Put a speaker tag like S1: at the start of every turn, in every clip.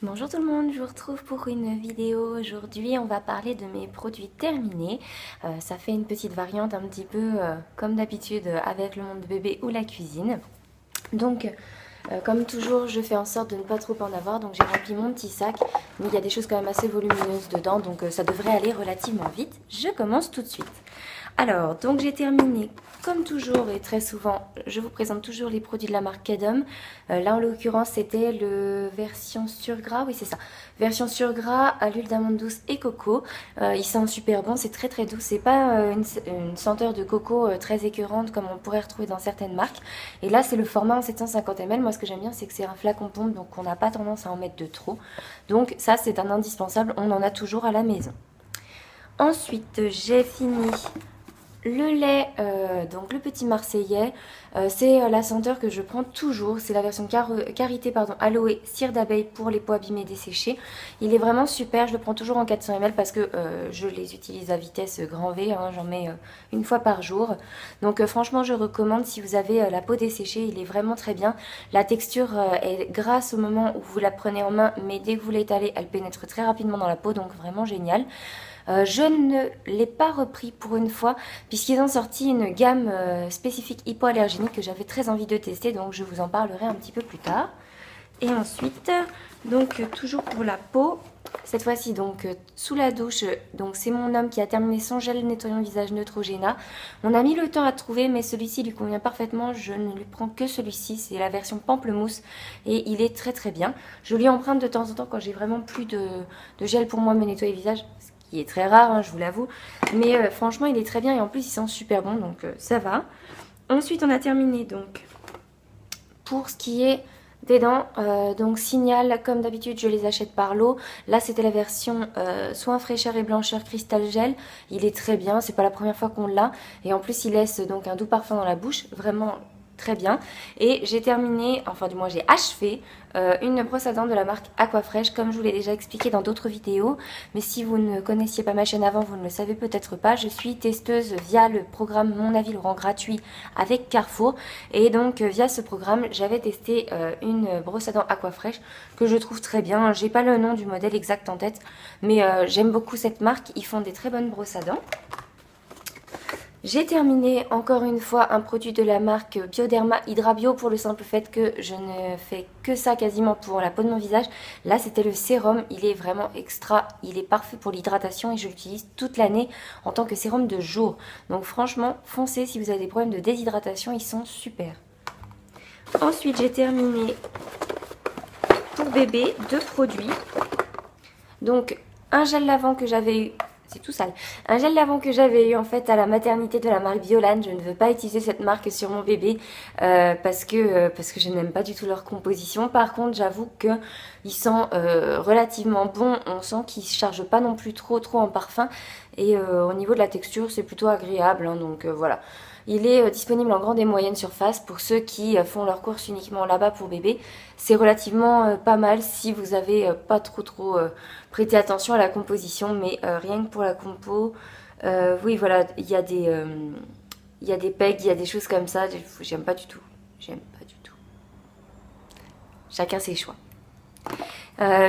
S1: Bonjour tout le monde, je vous retrouve pour une vidéo. Aujourd'hui on va parler de mes produits terminés. Ça fait une petite variante un petit peu comme d'habitude avec le monde bébé ou la cuisine. Donc comme toujours je fais en sorte de ne pas trop en avoir, donc j'ai rempli mon petit sac. Mais il y a des choses quand même assez volumineuses dedans, donc ça devrait aller relativement vite. Je commence tout de suite. Alors, donc j'ai terminé comme toujours et très souvent, je vous présente toujours les produits de la marque Kedom. Là en l'occurrence c'était le version surgras, oui c'est ça, version surgras à l'huile d'amande douce et coco. Il sent super bon, c'est très très doux, c'est pas une senteur de coco très écœurante comme on pourrait retrouver dans certaines marques. Et là c'est le format en 750 ml, moi ce que j'aime bien c'est que c'est un flacon pompe, donc on n'a pas tendance à en mettre de trop. Donc ça c'est un indispensable, on en a toujours à la maison. Ensuite j'ai fini le lait, donc le petit marseillais, c'est la senteur que je prends toujours. C'est la version karité, pardon, aloe cire d'abeille pour les peaux abîmées desséchées. Il est vraiment super, je le prends toujours en 400 ml parce que je les utilise à vitesse grand V, hein, j'en mets une fois par jour. Donc franchement je recommande si vous avez la peau desséchée, il est vraiment très bien. La texture est grasse au moment où vous la prenez en main, mais dès que vous l'étalez, elle pénètre très rapidement dans la peau, donc vraiment génial. Je ne l'ai pas repris pour une fois puisqu'ils ont sorti une gamme spécifique hypoallergénique que j'avais très envie de tester, donc je vous en parlerai un petit peu plus tard. Et ensuite, donc toujours pour la peau, cette fois-ci donc sous la douche, donc c'est mon homme qui a terminé son gel nettoyant visage Neutrogena. On a mis le temps à trouver, mais celui-ci lui convient parfaitement, je ne lui prends que celui-ci, c'est la version pamplemousse et il est très très bien. Je lui emprunte de temps en temps quand j'ai vraiment plus de gel pour moi me nettoyer le visage, qui est très rare, hein, je vous l'avoue. Mais franchement, il est très bien et en plus, il sent super bon, donc ça va. Ensuite, on a terminé donc pour ce qui est des dents. Donc Signal, comme d'habitude, je les achète par lot. Là, c'était la version soin fraîcheur et blancheur cristal gel. Il est très bien, c'est pas la première fois qu'on l'a. Et en plus, il laisse donc un doux parfum dans la bouche, vraiment très bien. Et j'ai terminé, enfin du moins j'ai achevé une brosse à dents de la marque Aquafresh, comme je vous l'ai déjà expliqué dans d'autres vidéos. Mais si vous ne connaissiez pas ma chaîne avant, vous ne le savez peut-être pas, je suis testeuse via le programme Mon avis le rend gratuit avec Carrefour. Et donc via ce programme, j'avais testé une brosse à dents Aquafresh que je trouve très bien. J'ai pas le nom du modèle exact en tête, mais j'aime beaucoup cette marque, ils font des très bonnes brosses à dents. J'ai terminé encore une fois un produit de la marque Bioderma Hydra Bio pour le simple fait que je ne fais que ça quasiment pour la peau de mon visage. Là c'était le sérum, il est vraiment extra, il est parfait pour l'hydratation et je l'utilise toute l'année en tant que sérum de jour. Donc franchement foncez si vous avez des problèmes de déshydratation, ils sont super. Ensuite j'ai terminé pour bébé deux produits. Donc un gel lavant que j'avais eu, c'est tout sale. Un gel lavant que j'avais eu en fait à la maternité de la marque Biolane. Je ne veux pas utiliser cette marque sur mon bébé parce que je n'aime pas du tout leur composition. Par contre, j'avoue qu'il sent relativement bon. On sent qu'il ne charge pas non plus trop en parfum. Et au niveau de la texture, c'est plutôt agréable. Hein, donc voilà. Il est disponible en grande et moyenne surface pour ceux qui font leurs courses uniquement là-bas pour bébé. C'est relativement pas mal si vous avez pas trop prêté attention à la composition, mais rien que pour la compo, oui voilà, il y a des pegs, il y a des choses comme ça, j'aime pas du tout. J'aime pas du tout. Chacun ses choix.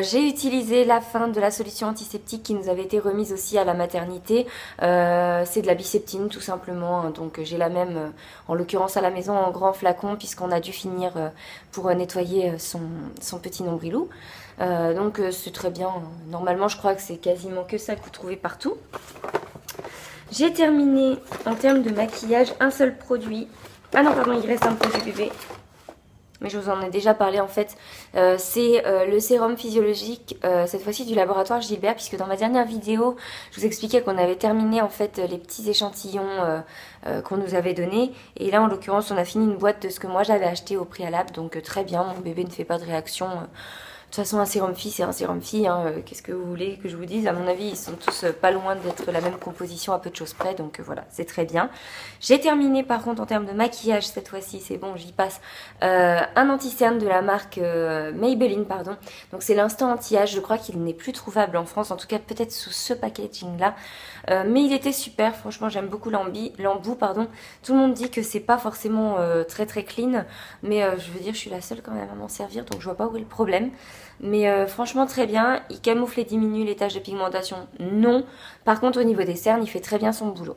S1: J'ai utilisé la fin de la solution antiseptique qui nous avait été remise aussi à la maternité. C'est de la biceptine tout simplement, hein. Donc j'ai la même en l'occurrence à la maison en grand flacon puisqu'on a dû finir pour nettoyer son petit nombrilou. Donc c'est très bien. Normalement je crois que c'est quasiment que ça que vous trouvez partout. J'ai terminé en termes de maquillage un seul produit. Ah non pardon, il reste un produit bébé. Mais je vous en ai déjà parlé en fait, c'est le sérum physiologique, cette fois-ci du laboratoire Gilbert, puisque dans ma dernière vidéo, je vous expliquais qu'on avait terminé en fait les petits échantillons qu'on nous avait donnés, et là en l'occurrence on a fini une boîte de ce que moi j'avais acheté au préalable, donc très bien, mon bébé ne fait pas de réaction. De toute façon, un sérum fille, c'est un sérum fille. Hein. Qu'est-ce que vous voulez que je vous dise? À mon avis, ils sont tous pas loin d'être la même composition à peu de choses près. Donc voilà, c'est très bien. J'ai terminé par contre en termes de maquillage cette fois-ci. C'est bon, j'y passe. Un anti-cerne de la marque Maybelline, pardon. Donc c'est l'instant anti-âge. Je crois qu'il n'est plus trouvable en France. En tout cas, peut-être sous ce packaging-là. Mais il était super. Franchement, j'aime beaucoup l'embout, pardon. Tout le monde dit que c'est pas forcément très clean. Mais je veux dire, je suis la seule quand même à m'en servir. Donc je vois pas où est le problème. Mais franchement très bien, il camoufle et diminue les taches de pigmentation, non. Par contre au niveau des cernes, il fait très bien son boulot.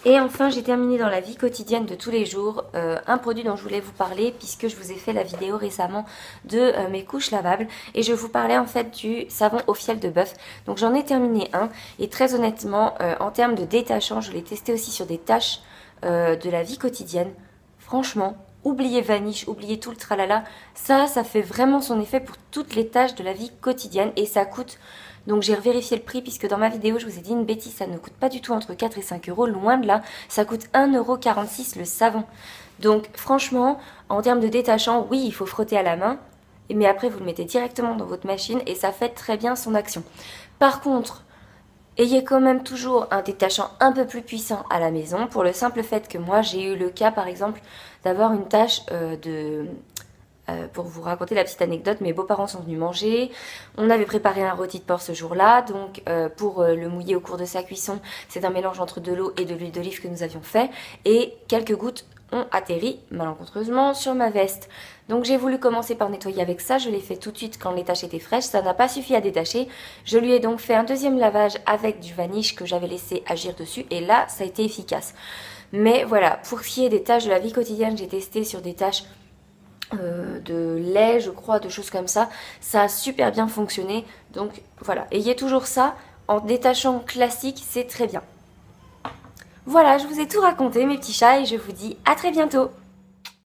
S1: Et enfin, j'ai terminé dans la vie quotidienne de tous les jours un produit dont je voulais vous parler puisque je vous ai fait la vidéo récemment de mes couches lavables et je vous parlais en fait du savon au fiel de bœuf. Donc j'en ai terminé un et très honnêtement, en termes de détachant, je l'ai testé aussi sur des taches de la vie quotidienne. Franchement, oubliez vaniche, oubliez tout le tralala, ça fait vraiment son effet pour toutes les tâches de la vie quotidienne et ça coûte... Donc j'ai revérifié le prix puisque dans ma vidéo je vous ai dit une bêtise, ça ne coûte pas du tout entre 4 et 5 euros, loin de là, ça coûte 1,46 € le savon. Donc franchement, en termes de détachant, oui il faut frotter à la main, mais après vous le mettez directement dans votre machine et ça fait très bien son action. Par contre, ayez quand même toujours un détachant un peu plus puissant à la maison pour le simple fait que moi j'ai eu le cas par exemple d'avoir une tâche pour vous raconter la petite anecdote, mes beaux-parents sont venus manger, on avait préparé un rôti de porc ce jour-là, donc pour le mouiller au cours de sa cuisson, c'est un mélange entre de l'eau et de l'huile d'olive que nous avions fait, et quelques gouttes ont atterri malencontreusement sur ma veste. Donc j'ai voulu commencer par nettoyer avec ça, je l'ai fait tout de suite quand les taches étaient fraîches, ça n'a pas suffi à détacher, je lui ai donc fait un deuxième lavage avec du vaniche que j'avais laissé agir dessus, et là ça a été efficace. Mais voilà, pour ce qui est des tâches de la vie quotidienne, j'ai testé sur des tâches de lait, je crois, de choses comme ça. Ça a super bien fonctionné. Donc voilà, ayez toujours ça. En détachant classique, c'est très bien. Voilà, je vous ai tout raconté mes petits chats et je vous dis à très bientôt.